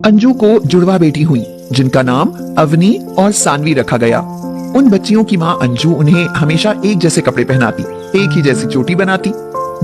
अंजू को जुड़वा बेटी हुई जिनका नाम अवनी और सानवी रखा गया। उन बच्चियों की माँ अंजू उन्हें हमेशा एक जैसे कपड़े पहनाती, एक ही जैसी चोटी बनाती।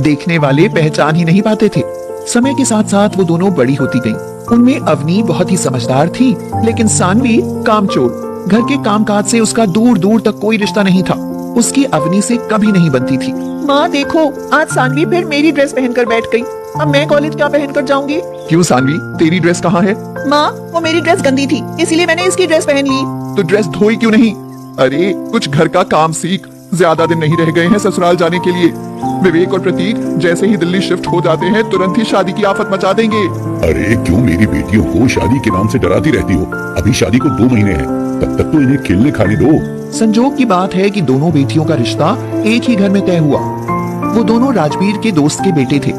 देखने वाले पहचान ही नहीं पाते थे। समय के साथ साथ वो दोनों बड़ी होती गईं। उनमें अवनी बहुत ही समझदार थी, लेकिन सानवी कामचोर। घर के कामकाज से उसका दूर दूर तक कोई रिश्ता नहीं था। उसकी अवनी से कभी नहीं बनती थी। माँ देखो, आज सानवी फिर मेरी ड्रेस पहनकर बैठ गई। अब मैं कॉलेज क्या पहनकर जाऊंगी? क्यों सानवी, तेरी ड्रेस कहाँ है? माँ, वो मेरी ड्रेस गंदी थी, इसीलिए मैंने इसकी ड्रेस पहन ली। तो ड्रेस धोई क्यों नहीं? अरे कुछ घर का काम सीख, ज्यादा दिन नहीं रह गए हैं ससुराल जाने के लिए। विवेक और प्रतीक जैसे ही दिल्ली शिफ्ट हो जाते हैं तुरंत ही शादी की आफत मचा देंगे। अरे क्यों मेरी बेटियों को शादी के नाम से डराती रहती हो? अभी शादी को 2 महीने हैं, तब तक तो इन्हें खेलने खाने दो। संजोग की बात है कि दोनों बेटियों का रिश्ता एक ही घर में तय हुआ। वो दोनों राजवीर के दोस्त के बेटे थे।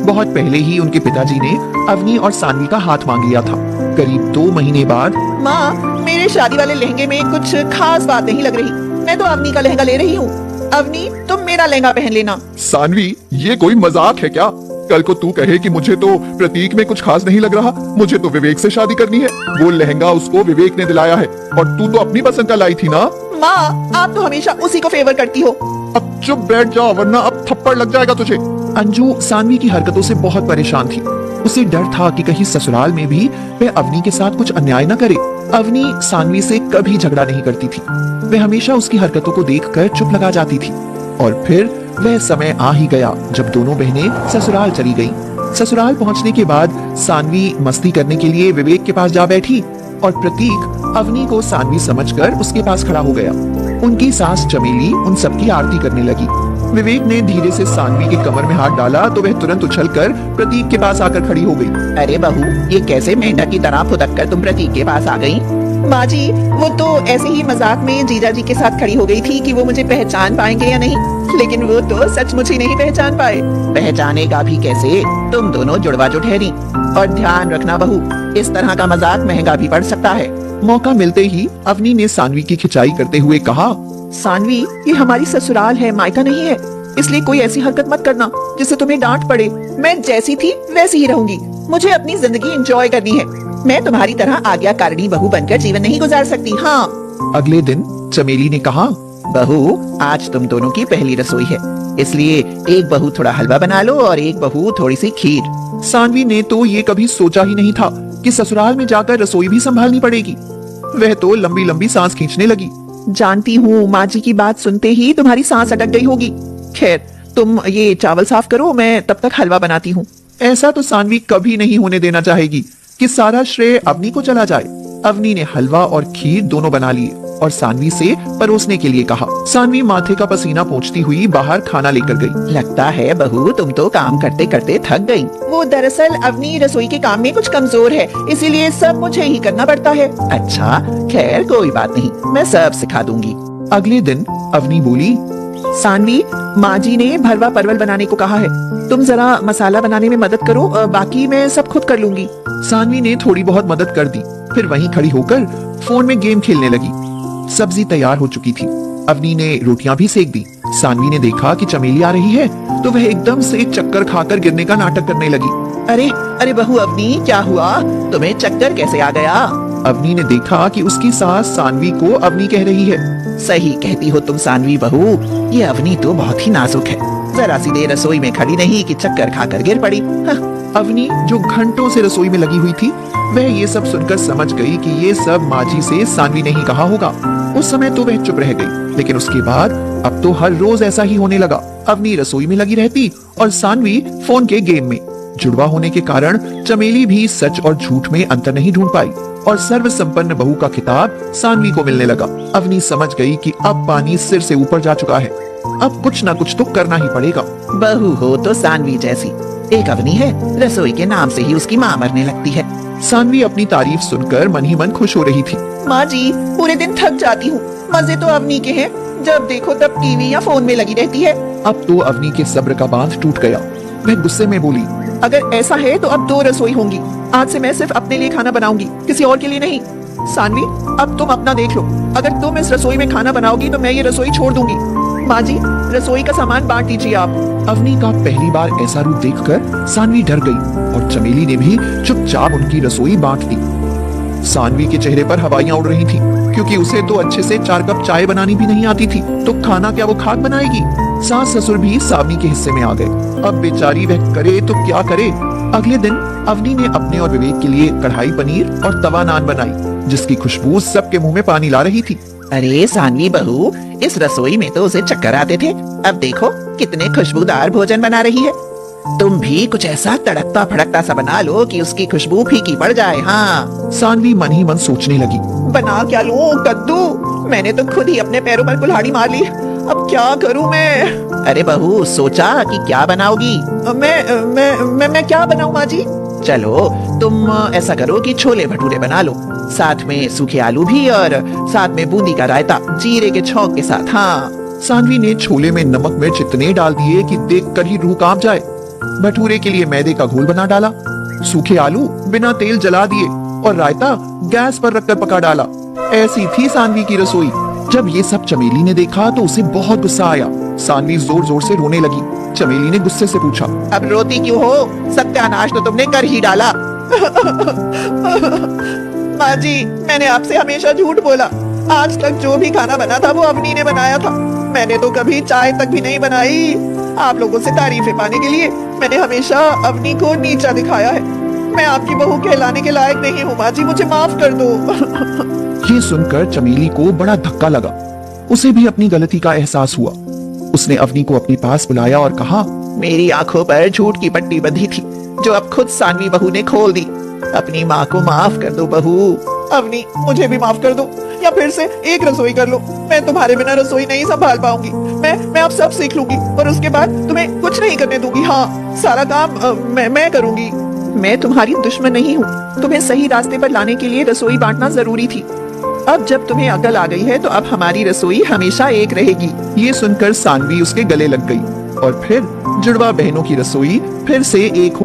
बहुत पहले ही उनके पिताजी ने अवनी और सानवी का हाथ मांग लिया था। करीब 2 महीने बाद माँ, मेरे शादी वाले लहंगे में कुछ खास बात नहीं लग रही। मैं तो अवनी का लहंगा ले रही हूँ। अवनी, तुम मेरा लहंगा पहन लेना। सानवी, ये कोई मजाक है क्या? कल को तू कहे कि मुझे तो प्रतीक में कुछ खास नहीं लग रहा, मुझे तो विवेक से शादी करनी है। वो लहंगा उसको विवेक ने दिलाया है और तू तो अपनी पसंद का लाई थी ना। माँ, आप तो हमेशा उसी को फेवर करती हो। अब चुप बैठ जाओ वरना अब थप्पड़ लग जाएगा तुझे। अंजू सानवी की हरकतों से बहुत परेशान थी। उसे डर था कि कहीं ससुराल में भी वह अवनी के साथ कुछ अन्याय न करे। अवनी सानवी से कभी झगड़ा नहीं करती थी। वह हमेशा उसकी हरकतों को देखकर चुप लगा जाती थी। और फिर वह समय आ ही गया जब दोनों बहनें ससुराल चली गईं। ससुराल पहुंचने के बाद सानवी मस्ती करने के लिए विवेक के पास जा बैठी और प्रतीक अवनी को सानवी समझकर उसके पास खड़ा हो गया। उनकी सास चमेली उन सबकी आरती करने लगी। विवेक ने धीरे से सानवी के कमर में हाथ डाला तो वह तुरंत उछलकर प्रतीक के पास आकर खड़ी हो गई। अरे बहू, ये कैसे मेंढक की तरह फुदक कर तुम प्रतीक के पास आ गई? माँ जी, वो तो ऐसे ही मजाक में जीजा जी के साथ खड़ी हो गई थी कि वो मुझे पहचान पाएंगे या नहीं, लेकिन वो तो सचमुच ही नहीं पहचान पाए। पहचानेगा भी कैसे? तुम दोनों जुड़वा जो ठहरी। और ध्यान रखना बहू, इस तरह का मजाक महंगा भी पड़ सकता है। मौका मिलते ही अवनी ने सानवी की खिंचाई करते हुए कहा, सानवी, ये हमारी ससुराल है, मायका नहीं है, इसलिए कोई ऐसी हरकत मत करना जिससे तुम्हें डांट पड़े। मैं जैसी थी वैसी ही रहूंगी। मुझे अपनी जिंदगी एंजॉय करनी है। मैं तुम्हारी तरह आज्ञाकारिणी बहू बनकर जीवन नहीं गुजार सकती। हाँ। अगले दिन चमेली ने कहा, बहू, आज तुम दोनों की पहली रसोई है, इसलिए एक बहू थोड़ा हलवा बना लो और एक बहू थोड़ी सी खीर। सानवी ने तो ये कभी सोचा ही नहीं था कि ससुराल में जाकर रसोई भी संभालनी पड़ेगी। वह तो लंबी लंबी सांस खींचने लगी। जानती हूँ, माँ जी की बात सुनते ही तुम्हारी सांस अटक गई होगी। खैर, तुम ये चावल साफ करो, मैं तब तक हलवा बनाती हूँ। ऐसा तो सानवी कभी नहीं होने देना चाहेगी कि सारा श्रेय अवनी को चला जाए। अवनी ने हलवा और खीर दोनों बना लिए और सानवी से परोसने के लिए कहा। सानवी माथे का पसीना पोंछती हुई बाहर खाना लेकर गई। लगता है बहू, तुम तो काम करते करते थक गई। वो दरअसल अवनी रसोई के काम में कुछ कमजोर है, इसीलिए सब मुझे ही करना पड़ता है। अच्छा, खैर कोई बात नहीं, मैं सब सिखा दूंगी। अगले दिन अवनी बोली, सानवी, माँ जी ने भरवा परवल बनाने को कहा है, तुम जरा मसाला बनाने में मदद करो, बाकी मैं सब खुद कर लूंगी। सानवी ने थोड़ी बहुत मदद कर दी, फिर वहीं खड़ी होकर फोन में गेम खेलने लगी। सब्जी तैयार हो चुकी थी। अवनी ने रोटियां भी सेक दी। सानवी ने देखा कि चमेली आ रही है तो वह एकदम से चक्कर खाकर गिरने का नाटक करने लगी। अरे अरे बहू अवनी, क्या हुआ? तुम्हें चक्कर कैसे आ गया? अवनी ने देखा कि उसकी सास सानवी को अवनी कह रही है। सही कहती हो तुम सानवी बहू, ये अवनी तो बहुत ही नाजुक है। जरा सी देर रसोई में खड़ी नहीं कि चक्कर खाकर गिर पड़ी। अवनी जो घंटों से रसोई में लगी हुई थी, वह ये सब सुनकर समझ गई कि ये सब माजी से सानवी ने ही कहा होगा। उस समय तो वह चुप रह गई, लेकिन उसके बाद अब तो हर रोज ऐसा ही होने लगा। अवनी रसोई में लगी रहती और सानवी फोन के गेम में। जुड़वा होने के कारण चमेली भी सच और झूठ में अंतर नहीं ढूंढ पाई और सर्व संपन्न बहू का खिताब सानवी को मिलने लगा। अवनी समझ गई कि अब पानी सिर से ऊपर जा चुका है, अब कुछ ना कुछ तो करना ही पड़ेगा। बहू हो तो सानवी जैसी एक अवनी है, रसोई के नाम से ही उसकी माँ मरने लगती है। सानवी अपनी तारीफ सुनकर मन ही मन खुश हो रही थी। माँ जी, पूरे दिन थक जाती हूँ, मजे तो अवनी के हैं, जब देखो तब टीवी या फोन में लगी रहती है। अब तो अवनी के सब्र का बांध टूट गया। वह गुस्से में बोली, अगर ऐसा है तो अब 2 रसोई होंगी। आज से मैं सिर्फ अपने लिए खाना बनाऊंगी, किसी और के लिए नहीं। सानवी, अब तुम अपना देख लो, अगर तुम इस रसोई में खाना बनाओगी तो मैं ये रसोई छोड़ दूंगी। माँ जी, रसोई का सामान बांट दीजिए आप। अवनी का पहली बार ऐसा रूप देखकर सानवी डर गई और चमेली ने भी चुपचाप उनकी रसोई बांट दी। सानवी के चेहरे पर हवाइयां उड़ रही थी, क्योंकि उसे तो अच्छे से 4 कप चाय बनानी भी नहीं आती थी, तो खाना क्या वो खाक बनाएगी। सास ससुर भी सावनी के हिस्से में आ गए। अब बेचारी वह करे तो क्या करे। अगले दिन अवनी ने अपने और विवेक के लिए कढ़ाई पनीर और तवा नान बनाई, जिसकी खुशबू सबके मुंह में पानी ला रही थी। अरे सानवी बहू, इस रसोई में तो उसे चक्कर आते थे, अब देखो कितने खुशबूदार भोजन बना रही है। तुम भी कुछ ऐसा तड़कता फड़कता सा बना लो कि उसकी खुशबू फीकी पड़ जाए। हाँ, सानवी मन ही मन सोचने लगी। बना क्या लूं कद्दू? मैंने तो खुद ही अपने पैरों पर कुल्हाड़ी मार ली, अब क्या करूं मैं? अरे बहू, सोचा कि क्या बनाओगी? मैं क्या बनाऊं माँ जी? चलो तुम ऐसा करो कि छोले भटूरे बना लो, साथ में सूखे आलू भी और साथ में बूंदी का रायता जीरे के छौंक के साथ। हाँ, सानवी ने छोले में नमक मिर्च इतने डाल दिए कि देखकर ही रूह कांप जाए। भटूरे के लिए मैदे का घोल बना डाला, सूखे आलू बिना तेल जला दिए और रायता गैस पर रखकर पका डाला। ऐसी थी सानवी की रसोई। जब ये सब चमेली ने देखा तो उसे बहुत गुस्सा आया। सानवी जोर जोर से रोने लगी। चमेली ने गुस्से से पूछा, अब रोती क्यों हो? सत्यानाश तो तुमने कर ही डाला। माँ जी, मैंने आपसे हमेशा झूठ बोला। आज तक जो भी खाना बना था वो अवनी ने बनाया था। मैंने तो कभी चाय तक भी नहीं बनाई। आप लोगों से तारीफें पाने के लिए मैंने हमेशा अवनी को नीचा दिखाया है। मैं आपकी बहू कहलाने के लायक नहीं हूँ माँ जी, मुझे माफ कर दो। ये सुनकर चमेली को बड़ा धक्का लगा। उसे भी अपनी गलती का एहसास हुआ। उसने अवनी को अपने पास बुलाया और कहा, मेरी आंखों पर झूठ की पट्टी बंधी थी, जो अब खुद सानवी बहू ने खोल दी। अपनी माँ को माफ कर दो बहू। अवनी, मुझे भी माफ कर दो, या फिर से एक रसोई कर लो। मैं तुम्हारे बिना रसोई नहीं संभाल पाऊंगी। मैं अब सब सीख लूंगी और उसके बाद तुम्हें कुछ नहीं करने दूंगी। हाँ, सारा काम मैं करूंगी। मैं तुम्हारी दुश्मन नहीं हूँ। तुम्हें सही रास्ते पर लाने के लिए रसोई बांटना जरूरी थी। अब जब तुम्हें अकल आ गई है तो अब हमारी रसोई हमेशा एक रहेगी। ये सुनकर सानवी उसके गले लग गई और फिर जुड़वा बहनों की रसोई फिर से एक